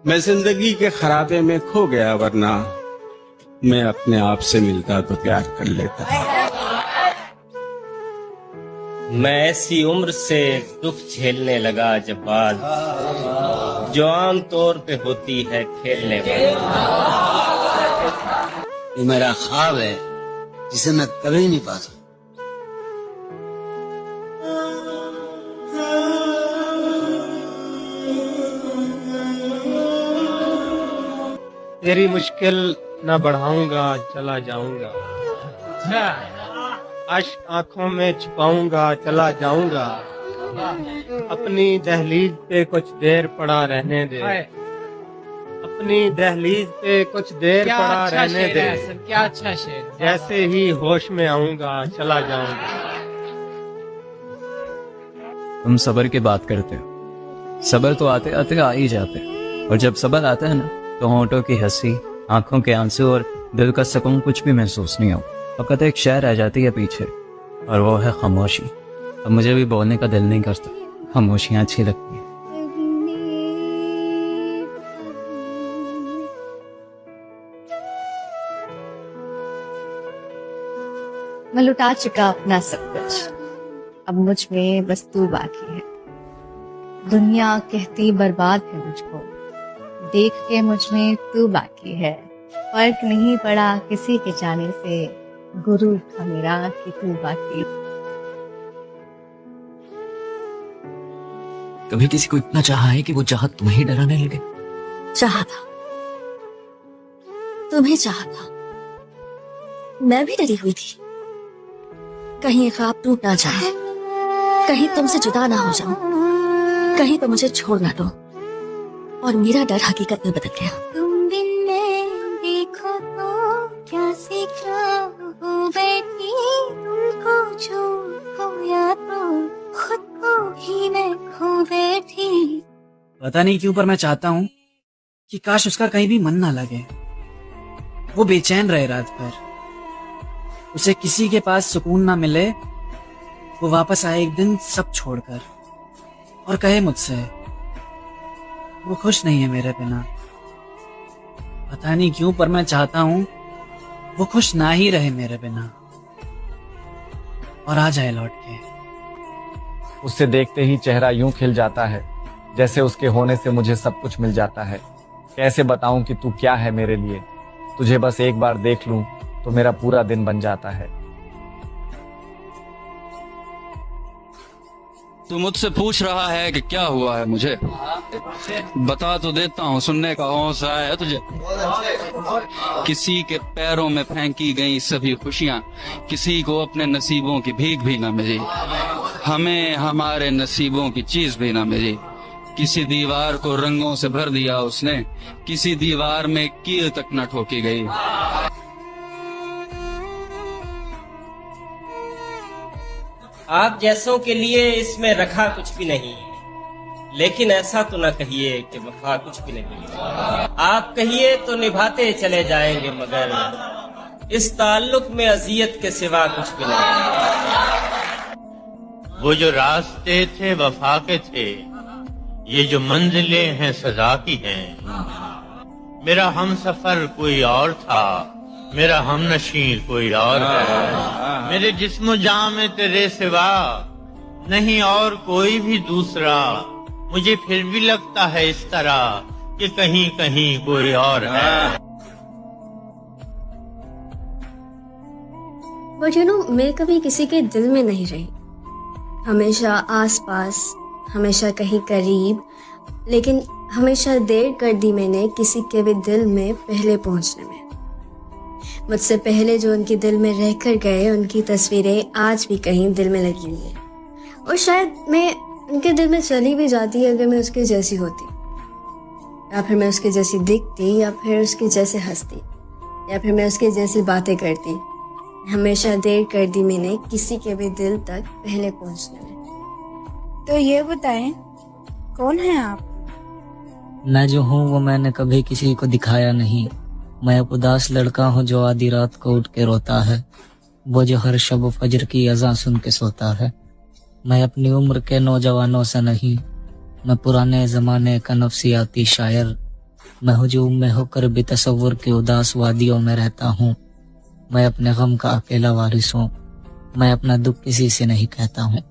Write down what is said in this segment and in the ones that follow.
मैं जिंदगी के खराबे में खो गया, वरना मैं अपने आप से मिलता तो प्यार कर लेता। मैं ऐसी उम्र से दुख झेलने लगा जब बात जो आम तौर पे होती है खेलने वाली। ये मेरा ख्वाब है जिसे मैं कभी नहीं पा सकता। तेरी मुश्किल न बढ़ाऊंगा, चला जाऊंगा। अश्क आंखों में छुपाऊंगा, चला जाऊंगा। अपनी दहलीज पे कुछ देर पड़ा रहने दे। अपनी दहलीज पे कुछ देर पड़ा रहने दे। क्या अच्छा शेर। जैसे ही होश में आऊंगा, चला जाऊंगा। तुम सबर की बात करते हो। सबर तो आते आते आ ही जाते, और जब सबर आता है ना तो होंठों की हंसी, आंखों के आंसू और दिल का सुकून कुछ भी महसूस नहीं हो। फकत एक शय रह जाती है पीछे, और वो है खामोशी। अब मुझे भी बोलने का दिल नहीं करता, खामोशियां अच्छी लगती हैं। मैं लुटा चुका अपना सब कुछ, अब मुझ में बस तू बाकी है। दुनिया कहती बर्बाद है मुझको, देख के मुझ में तू बाकी है। फर्क नहीं पड़ा किसी के जाने से, गुरु था मेरा कि तू बाकी। कभी किसी को इतना चाहा है कि वो चाहत तुम्हें ही डराने लगे? चाहा था, तुम्हें चाहा था। मैं भी डरी हुई थी, कहीं ख्वाब टूट ना जाए, कहीं तुमसे जुदा ना हो जाऊं, कहीं तो मुझे छोड़ ना दो। और मेरा डर हकीकत में बदल गया। तुम बिन मैं देखो तो क्या सीखा हो बैठी, तुमको जो खोया तो खुद को भी मैं खो बैठी। पता नहीं क्यों पर मैं चाहता हूँ कि काश उसका कहीं भी मन ना लगे, वो बेचैन रहे रात भर, उसे किसी के पास सुकून ना मिले। वो वापस आए एक दिन सब छोड़कर और कहे मुझसे वो खुश नहीं है मेरे बिना। पता नहीं क्यों पर मैं चाहता हूँ वो खुश ना ही रहे मेरे बिना, और आ जाए लौट के। उसे देखते ही चेहरा यूं खिल जाता है जैसे उसके होने से मुझे सब कुछ मिल जाता है। कैसे बताऊं कि तू क्या है मेरे लिए, तुझे बस एक बार देख लूं तो मेरा पूरा दिन बन जाता है। तू मुझसे पूछ रहा है कि क्या हुआ है मुझे, बता तो देता हूँ, सुनने का हौसला है तुझे। किसी के पैरों में फेंकी गई सभी खुशियाँ, किसी को अपने नसीबों की भीख भी न मिली, हमें हमारे नसीबों की चीज भी न मिली। किसी दीवार को रंगों से भर दिया उसने, किसी दीवार में कील तक न ठोकी गई। आप जैसों के लिए इसमें रखा कुछ भी नहीं, लेकिन ऐसा तो न कहिए कि वफा कुछ भी नहीं। आप कहिए तो निभाते चले जाएंगे, मगर इस ताल्लुक में अजियत के सिवा कुछ भी नहीं। वो जो रास्ते थे वफा के थे, ये जो मंजिलें हैं सजा की हैं। मेरा हमसफर कोई और था, मेरा हमनशीं कोई और है। मेरे जिस्म जान में तेरे सिवा नहीं और कोई भी दूसरा। मुझे फिर भी लगता है इस तरह कि कहीं कहीं कोई और है। बट मैं कभी किसी के दिल में नहीं रही, हमेशा आसपास, हमेशा कहीं करीब, लेकिन हमेशा देर कर दी मैंने किसी के भी दिल में पहले पहुंचने में। मुझसे पहले जो उनके दिल में रहकर गए, उनकी तस्वीरें आज भी कहीं दिल में लगी हुई है। और शायद मैं उनके दिल में चली भी जाती अगर मैं उसके जैसी होती, या फिर मैं उसके जैसी दिखती, या फिर उसके जैसे हंसती, या फिर मैं उसके जैसी बातें करती। हमेशा देर कर दी मैंने किसी के भी दिल तक पहले पहुंचने में। तो ये बताएं, कौन है आप? मैं जो हूँ वो मैंने कभी किसी को दिखाया नहीं। मैं एक उदास लड़का हूँ जो आधी रात को उठ के रोता है, वो जो हर शब फजर की अज़ान सुन के सोता है। मैं अपनी उम्र के नौजवानों से नहीं, मैं पुराने जमाने का नफसियाती शायर, मैं हुजूम में होकर बेतसव्वुर के उदास वादियों में रहता हूँ। मैं अपने गम का अकेला वारिस हूँ। मैं अपना दुख किसी से नहीं कहता हूँ।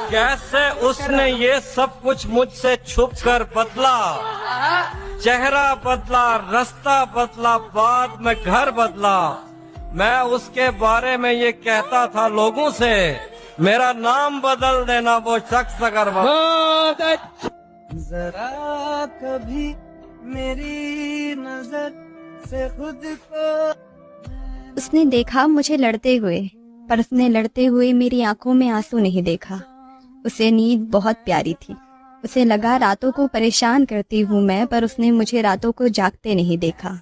कैसे उसने ये सब कुछ मुझसे छुप कर बदला, चेहरा बदला, रास्ता बदला, बाद में घर बदला। मैं उसके बारे में ये कहता था लोगों से, मेरा नाम बदल देना वो शख्स अगर जरा कभी मेरी नजर से खुद को। उसने देखा मुझे लड़ते हुए, पर उसने लड़ते हुए मेरी आंखों में आंसू नहीं देखा। उसे नींद बहुत प्यारी थी। उसे लगा रातों को परेशान करती हूँ मैं, पर उसने मुझे रातों को जागते नहीं देखा।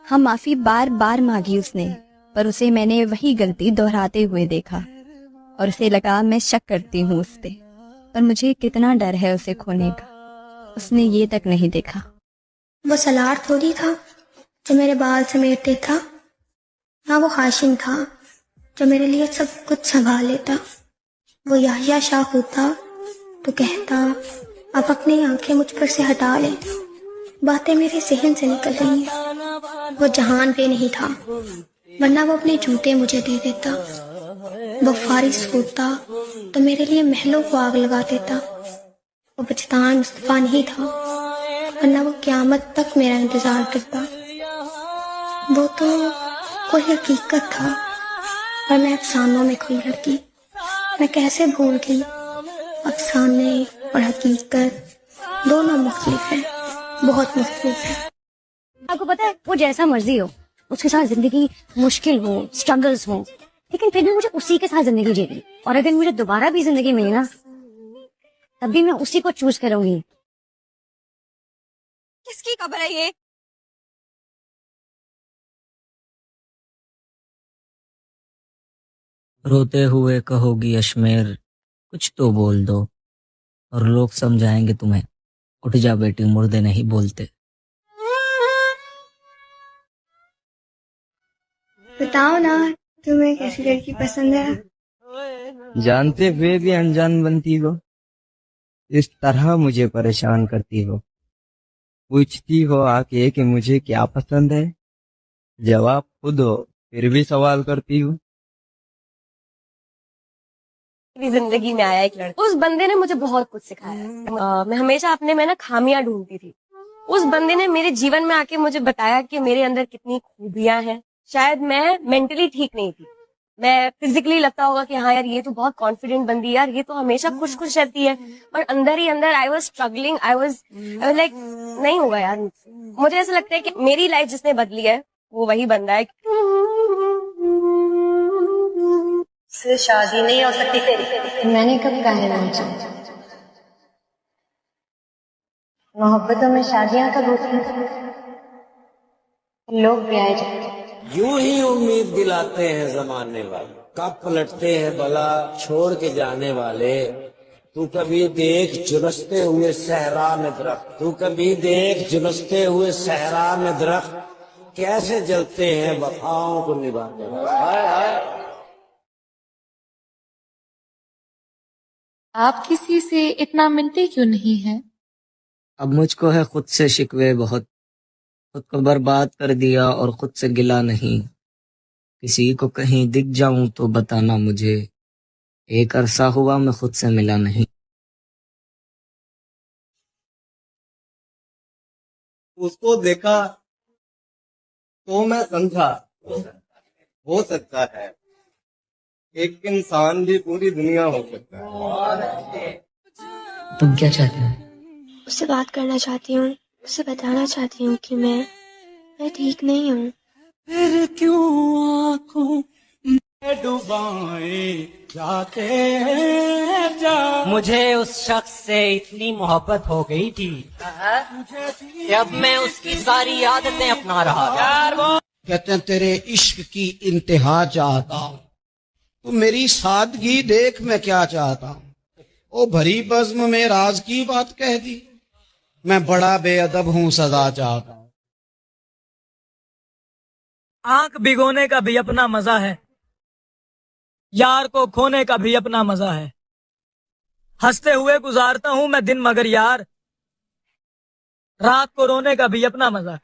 हम माफी बार बार मांगी उसने, पर उसे मैंने वही गलती दोहराते हुए देखा और उसे लगा मैं शक करती हूँ उस पे, पर मुझे कितना डर है उसे खोने का। उसने ये तक नहीं देखा। वो सलार थोड़ी था जो मेरे बाल समेटते था, ना वो हाशिम था जो मेरे लिए सब कुछ संभाल लेता। वो याहिया शाह होता तो कहता अब अपनी आंखें मुझ पर से हटा ले, बातें मेरे जहन से निकल रही हैं। वो जहान पे नहीं था, वरना वो अपने जूते मुझे दे देता। वो फारिस होता तो मेरे लिए महलों को आग लगा देता। वो बचतान मुस्तफा नहीं था, वरना वो क़यामत तक मेरा इंतजार करता। वो तो कोई हकीकत था और मैं अफसानों में खोई लड़की। मैं कैसे भूल गई, अफसाने और हकीकत दोनों मुख्तलिफ है, बहुत मुख्तलिफ है। आपको पता है, वो जैसा मर्जी हो, उसके साथ जिंदगी मुश्किल हो, स्ट्रगल्स हो, लेकिन फिर भी मुझे उसी के साथ जिंदगी जीनी। और अगर मुझे दोबारा भी जिंदगी मिली ना, तब भी मैं उसी को चूज करूंगी। किसकी खबर है ये? रोते हुए कहोगी अशमेर, कुछ तो बोल दो और लोग समझाएंगे तुम्हें। उठ जा बेटी, मुर्दे नहीं बोलते। बताओ ना, तुम्हें कैसी लड़की पसंद है? जानते हुए भी अनजान बनती हो, इस तरह मुझे परेशान करती हो। पूछती हो आके कि मुझे क्या पसंद है, जवाब खुद हो फिर भी सवाल करती हो। मेरी जिंदगी में आया एक लड़का, उस बंदे ने मुझे बहुत कुछ सिखाया। मैं हमेशा अपने में ना खामियां ढूंढती थी। उस बंदे ने मेरे जीवन में आके मुझे बताया कि मेरे अंदर कितनी खूबियां हैं। शायद मैं मेंटली ठीक नहीं थी, मैं फिजिकली लगता होगा कि हाँ यार ये तो बहुत कॉन्फिडेंट बंदी, यार ये तो हमेशा खुश खुश रहती है, पर अंदर ही अंदर I was struggling, I was like नहीं होगा यार मुझसे। मुझे ऐसा लगता है कि मेरी लाइफ जिसने बदली है वो वही बंदा है। से शादी नहीं हो सकती तेरी। मैंने कब कहा है मुझे? मोहब्बतों में शादियां कब होती हैं? लोग भी आए जाते हैं। यूं ही उम्मीद दिलाते हैं जमाने वाले, कब पलटते हैं भला छोड़ के जाने वाले। तू कभी देख झुलसते हुए सहरा में दरख्त, तू कभी देख झुलसते हुए सहरा में दरख्त, कैसे जलते हैं वफाओं को निभाने वाले। आप किसी से इतना मिलते क्यों नहीं हैं? अब मुझको है खुद से शिकवे बहुत, खुद को बर्बाद कर दिया और खुद से गिला नहीं। किसी को कहीं दिख जाऊं तो बताना मुझे, एक अरसा हुआ मैं खुद से मिला नहीं। उसको देखा तो मैं समझा हो सकता है एक इंसान भी पूरी दुनिया हो सकता है। तुम क्या चाहते हो? उससे बात करना चाहती हूँ, उससे बताना चाहती हूँ कि मैं ठीक नहीं हूँ। फिर क्यों आँखों में डुबाए जाते हैं जा। मुझे उस शख्स से इतनी मोहब्बत हो गई थी कि अब मैं उसकी सारी आदतें अपना रहा यार। वो कहते हैं तेरे इश्क की इंतहा चाहता हूँ, तो मेरी सादगी देख मैं क्या चाहता हूँ। ओ भरी बज़्म में राज की बात कह दी, मैं बड़ा बेअदब हूँ सजा चाहता हूँ। आंख भिगोने का भी अपना मजा है, यार को खोने का भी अपना मजा है। हंसते हुए गुजारता हूँ मैं दिन, मगर यार रात को रोने का भी अपना मजा है।